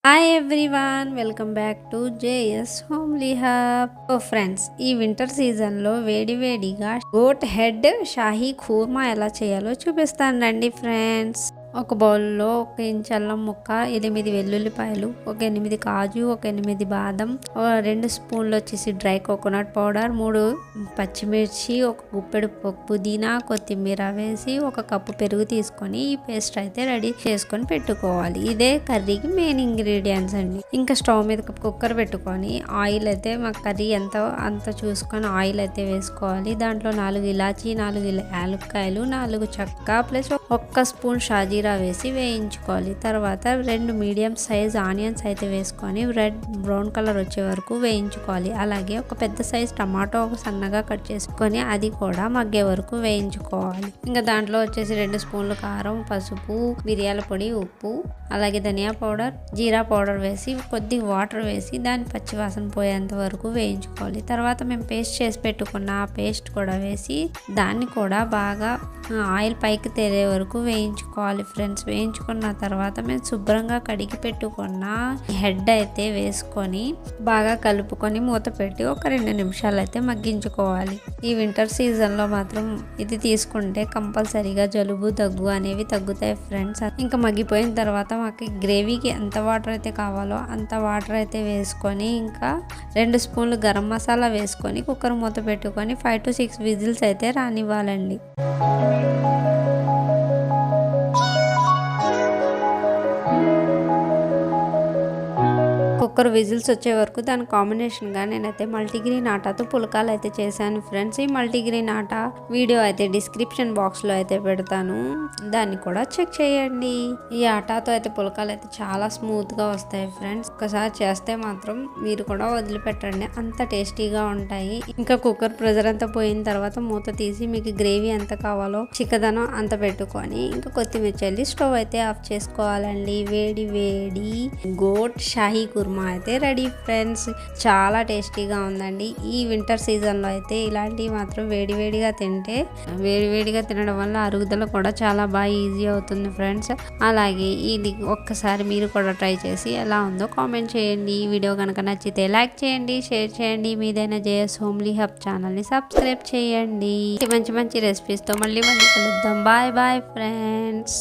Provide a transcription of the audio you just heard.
Hi everyone, welcome back to JS homely hub. Friends, ఈ winter సీజన్లో వేడివేడిగా goat head Shahi ఖూర్మా ఎలా చేయాలో చూపిస్తాను రండి ఫ్రెండ్స్. ఒక బౌల్లో 1 ఇంచ్ అల్లం ముక్క, 8 వెల్లుల్లిపాయలు, ఒక 8 కాజు, ఒక 8 బాదం, 2 స్పూన్లు వచ్చేసి డ్రై కోకోనట్ పౌడర్, 3 పచ్చిమిర్చి, ఒక గుప్పెడు పుదీనా కొత్తిమీర వేసి 1 కప్పు పెరుగు తీసుకొని ఈ పేస్ట్ అయితే రెడీ చేసుకొని పెట్టుకోవాలి. ఇదే కర్రీకి మెయిన్ ఇంగ్రీడియంట్స్ అండి. ఇంకా స్టవ్ మీద కుక్కర్ పెట్టుకొని ఆయిల్ అయితే మా కర్రీ అంత చూసుకొని ఆయిల్ అయితే వేసుకోవాలి. దాంట్లో 4 ఇలాచీ, 4 యాలక్కాయలు, 4 చెక్క ప్లస్ 1 స్పూన్ షాజీరా వేసి వేయించుకోవాలి. తర్వాత 2 మీడియం సైజ్ ఆనియన్స్ అయితే వేసుకొని బ్రౌన్ కలర్ వచ్చే వరకు వేయించుకోవాలి. అలాగే ఒక పెద్ద సైజ్ టమాటో సన్నగా కట్ చేసుకొని అది కూడా మగ్గే వరకు వేయించుకోవాలి. ఇంకా దాంట్లో వచ్చేసి 2 స్పూన్లు కారం, పసుపు, మిరియాల పొడి, ఉప్పు, అలాగే ధనియా పౌడర్, జీరా పౌడర్ వేసి కొద్దిగా వాటర్ వేసి దాని పచ్చివాసన పోయేంత వరకు వేయించుకోవాలి. తర్వాత మేము పేస్ట్ చేసి పెట్టుకున్న ఆ పేస్ట్ కూడా వేసి దాన్ని కూడా బాగా ఆయిల్ పైకి తేలే వరకు వేయించుకోవాలి ఫ్రెండ్స్. వేయించుకున్న తర్వాత మేము శుభ్రంగా కడిగి పెట్టుకున్న హెడ్ అయితే వేసుకొని బాగా కలుపుకొని మూత పెట్టి ఒక 2 నిమిషాలు అయితే మగ్గించుకోవాలి. ఈ వింటర్ సీజన్లో మాత్రం ఇది తీసుకుంటే కంపల్సరీగా జలుబు, దగ్గు అనేవి తగ్గుతాయి ఫ్రెండ్స్. ఇంకా మగ్గిపోయిన తర్వాత మాకు గ్రేవీకి ఎంత వాటర్ అయితే కావాలో అంత వాటర్ అయితే వేసుకొని ఇంకా 2 స్పూన్లు గరం మసాలా వేసుకొని కుక్కర్ మూత పెట్టుకొని 5 to 6 విజిల్స్ అయితే రానివ్వాలండి. కుక్కర్ విజిల్స్ వచ్చే వరకు దాని కాంబినేషన్గా నేనైతే మల్టీగ్రెయిన్ ఆటాతో పుల్కాలు అయితే చేశాను ఫ్రెండ్స్. ఈ మల్టీగ్రెయిన్ ఆటా వీడియో అయితే డిస్క్రిప్షన్ బాక్స్లో అయితే పెడతాను, దాన్ని కూడా చెక్ చేయండి. ఈ ఆటాతో అయితే పుల్కాలు అయితే చాలా స్మూత్గా వస్తాయి ఫ్రెండ్స్. ఒకసారి చేస్తే మాత్రం మీరు కూడా వదిలిపెట్టండి, అంత టేస్టీగా ఉంటాయి. ఇంకా కుక్కర్ ప్రెజర్ అంతా పోయిన తర్వాత మూత తీసి మీకు గ్రేవీ ఎంత కావాలో చిక్కదనం అంత పెట్టుకొని ఇంకా కొత్తిమీర చల్లి స్టవ్ అయితే ఆఫ్ చేసుకోవాలండి. వేడి వేడి గోట్ షాహీ కుర్మా అయితే రెడీ ఫ్రెండ్స్. చాలా టేస్టీగా ఉందండి. ఈ వింటర్ సీజన్లో అయితే ఇలాంటివి మాత్రం వేడివేడిగా తినడం వల్ల అరుగుదల కూడా చాలా బాగా ఈజీ అవుతుంది ఫ్రెండ్స్. అలాగే ఇది ఒక్కసారి మీరు కూడా ట్రై చేసి ఎలా ఉందో కామెంట్ చేయండి. ఈ వీడియో కనుక నచ్చితే లైక్ చేయండి, షేర్ చేయండి. మీదైనా జేఎస్ హోమ్లీ హబ్ ఛానల్ని సబ్స్క్రైబ్ చేయండి. మంచి మంచి రెసిపీస్తో మళ్ళీ కలుద్దాం. Bye bye friends.